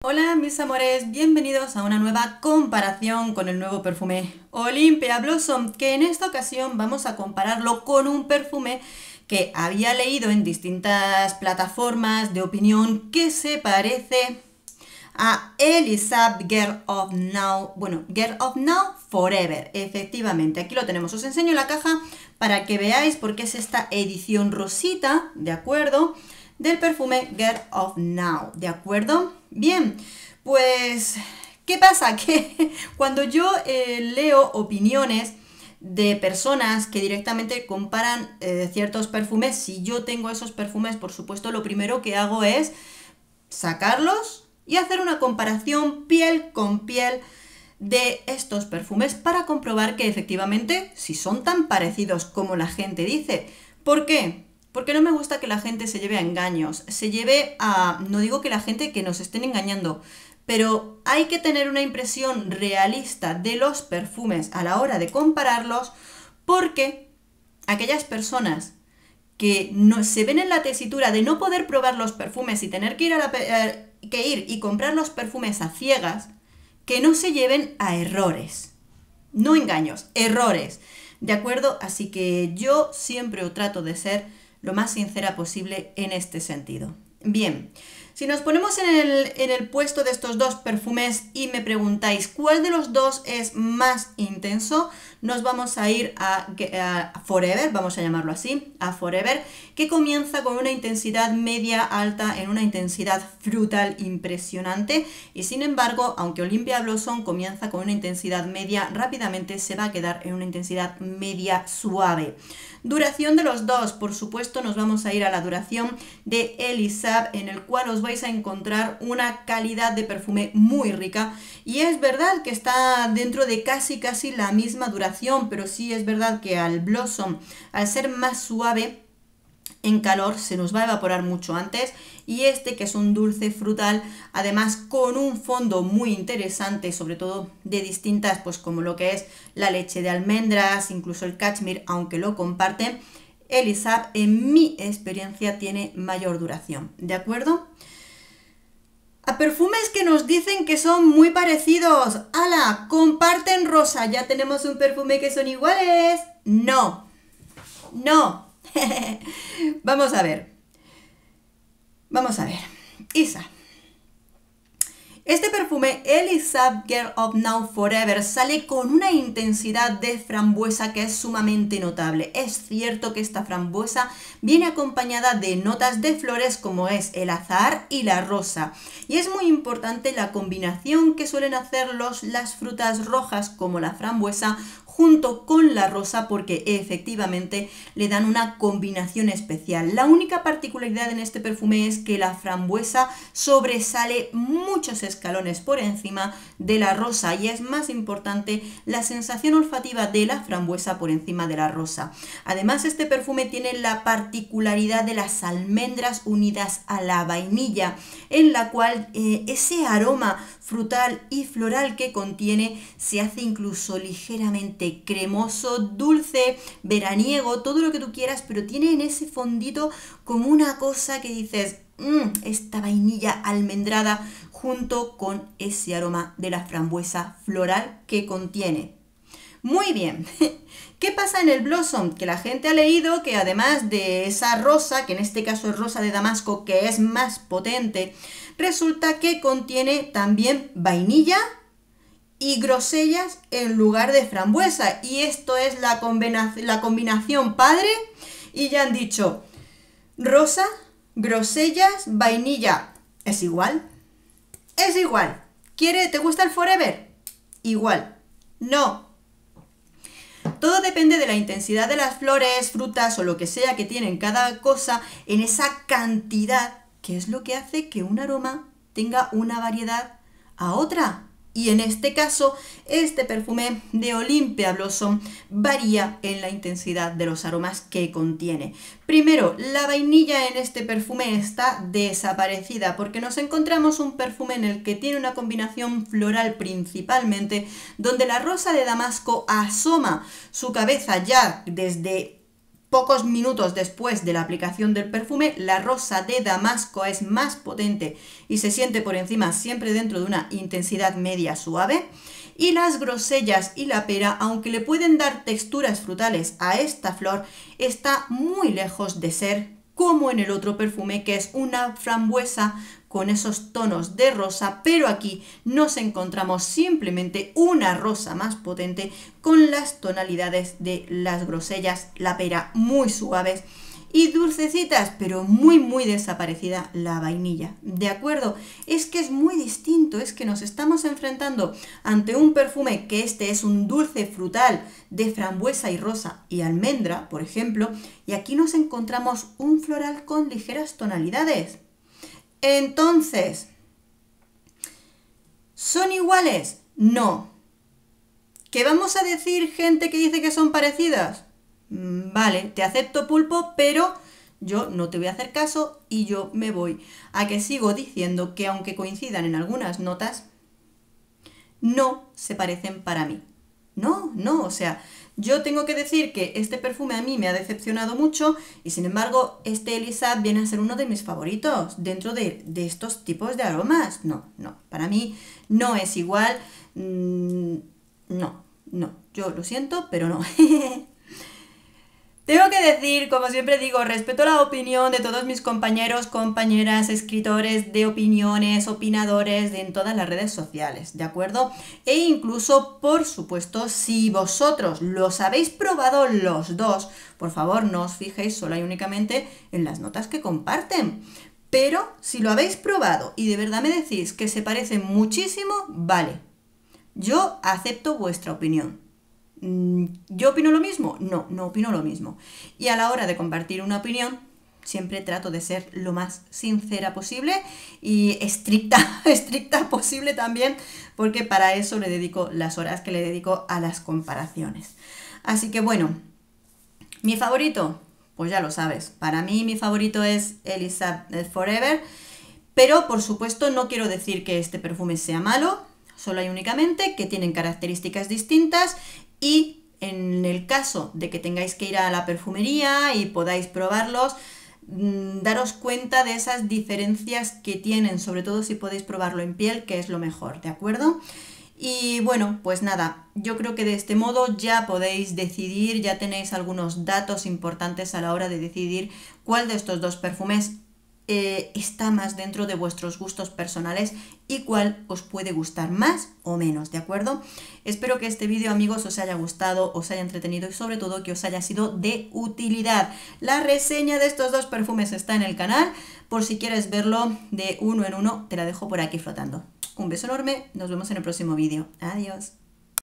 Hola mis amores, bienvenidos a una nueva comparación con el nuevo perfume Olympia Blossom, que en esta ocasión vamos a compararlo con un perfume que había leído en distintas plataformas de opinión que se parece a Elisab Girl of Now, bueno, Girl of Now Forever, efectivamente, aquí lo tenemos, os enseño la caja para que veáis por qué es esta edición rosita, ¿de acuerdo?, del perfume Girl of Now, ¿de acuerdo? Bien, pues, ¿qué pasa? Que cuando yo leo opiniones de personas que directamente comparan ciertos perfumes, si yo tengo esos perfumes, por supuesto, lo primero que hago es sacarlos y hacer una comparación piel con piel de estos perfumes para comprobar que efectivamente si son tan parecidos como la gente dice. ¿Por qué? Porque no me gusta que la gente se lleve a engaños, se lleve a... no digo que la gente que nos estén engañando, pero hay que tener una impresión realista de los perfumes a la hora de compararlos, porque aquellas personas que no, se ven en la tesitura de no poder probar los perfumes y tener que ir y comprar los perfumes a ciegas, que no se lleven a errores. No engaños, errores. ¿De acuerdo? Así que yo siempre trato de ser lo más sincera posible en este sentido. Bien, si nos ponemos en el puesto de estos dos perfumes y me preguntáis cuál de los dos es más intenso, nos vamos a ir a Forever, vamos a llamarlo así, a Forever, que comienza con una intensidad media alta en una intensidad frutal impresionante, y sin embargo, aunque Olympia Blossom comienza con una intensidad media, rápidamente se va a quedar en una intensidad media suave. Duración de los dos, por supuesto, nos vamos a ir a la duración de Elisab, en el cual os vais a encontrar una calidad de perfume muy rica, y es verdad que está dentro de casi la misma duración, pero sí es verdad que al Blossom, al ser más suave en calor, se nos va a evaporar mucho antes, y este, que es un dulce frutal, además con un fondo muy interesante, sobre todo de distintas, pues como lo que es la leche de almendras, incluso el cachemir, aunque lo comparten, Elisab en mi experiencia tiene mayor duración, ¿de acuerdo? A perfumes que nos dicen que son muy parecidos. ¡Hala! Comparten rosa. ¿Ya tenemos un perfume que son iguales? No. No. Vamos a ver. Vamos a ver. Isa. Este perfume, Elisab Girl of Now Forever, sale con una intensidad de frambuesa que es sumamente notable. Es cierto que esta frambuesa viene acompañada de notas de flores como es el azahar y la rosa. Y es muy importante la combinación que suelen hacer las frutas rojas como la frambuesa junto con la rosa, porque efectivamente le dan una combinación especial. La única particularidad en este perfume es que la frambuesa sobresale muchos escalones por encima de la rosa, y es más importante la sensación olfativa de la frambuesa por encima de la rosa. Además, este perfume tiene la particularidad de las almendras unidas a la vainilla, en la cual ese aroma frutal y floral que contiene se hace incluso ligeramente cremoso, dulce, veraniego, todo lo que tú quieras, pero tiene en ese fondito como una cosa que dices, esta vainilla almendrada junto con ese aroma de la frambuesa floral que contiene. Muy bien. ¿Qué pasa en el Blossom? Que la gente ha leído que además de esa rosa, que en este caso es rosa de Damasco, que es más potente, resulta que contiene también vainilla y grosellas en lugar de frambuesa. Y esto es la combinación padre, y ya han dicho, rosa, grosellas, vainilla. ¿Es igual? Es igual. ¿Te gusta el Forever? Igual. No. Todo depende de la intensidad de las flores, frutas o lo que sea que tienen cada cosa en esa cantidad, que es lo que hace que un aroma tenga una variedad a otra. Y en este caso, este perfume de Olympia Blossom varía en la intensidad de los aromas que contiene. Primero, la vainilla en este perfume está desaparecida, porque nos encontramos un perfume en el que tiene una combinación floral principalmente, donde la rosa de Damasco asoma su cabeza ya desde pocos minutos después de la aplicación del perfume. La rosa de damasco es más potente y se siente por encima, siempre dentro de una intensidad media suave. Y las grosellas y la pera, aunque le pueden dar texturas frutales a esta flor, está muy lejos de ser como en el otro perfume, que es una frambuesa con esos tonos de rosa, pero aquí nos encontramos simplemente una rosa más potente con las tonalidades de las grosellas, la pera muy suaves y dulcecitas, pero muy desaparecida la vainilla, ¿de acuerdo? Es que es muy distinto, es que nos estamos enfrentando ante un perfume que este es un dulce frutal de frambuesa y rosa y almendra, por ejemplo, y aquí nos encontramos un floral con ligeras tonalidades. Entonces, ¿son iguales? No. ¿Qué vamos a decir gente que dice que son parecidas? Vale, te acepto, pulpo, pero yo no te voy a hacer caso y yo me voy a que sigo diciendo que aunque coincidan en algunas notas, no se parecen para mí. No, o sea, yo tengo que decir que este perfume a mí me ha decepcionado mucho y sin embargo este Elisa viene a ser uno de mis favoritos dentro de estos tipos de aromas. No, para mí no es igual. No, yo lo siento, pero no. Tengo que decir, como siempre digo, respeto la opinión de todos mis compañeros, compañeras, escritores de opiniones, opinadores en todas las redes sociales, ¿de acuerdo? E incluso, por supuesto, si vosotros los habéis probado los dos, por favor, no os fijéis sola y únicamente en las notas que comparten. Pero si lo habéis probado y de verdad me decís que se parecen muchísimo, vale, yo acepto vuestra opinión. ¿Yo opino lo mismo? No opino lo mismo. Y a la hora de compartir una opinión, siempre trato de ser lo más sincera posible y estricta posible también, porque para eso le dedico las horas que le dedico a las comparaciones. Así que bueno, mi favorito, pues ya lo sabes, para mí mi favorito es Elisa Forever, pero por supuesto no quiero decir que este perfume sea malo, solo y únicamente que tienen características distintas. Y en el caso de que tengáis que ir a la perfumería y podáis probarlos, daros cuenta de esas diferencias que tienen, sobre todo si podéis probarlo en piel, que es lo mejor, ¿de acuerdo? Y bueno, pues nada, yo creo que de este modo ya podéis decidir, ya tenéis algunos datos importantes a la hora de decidir cuál de estos dos perfumes está más dentro de vuestros gustos personales y cuál os puede gustar más o menos, ¿de acuerdo? Espero que este vídeo, amigos, os haya gustado, os haya entretenido y sobre todo que os haya sido de utilidad. La reseña de estos dos perfumes está en el canal, por si quieres verlo de uno en uno, te la dejo por aquí flotando. Un beso enorme, nos vemos en el próximo vídeo. Adiós.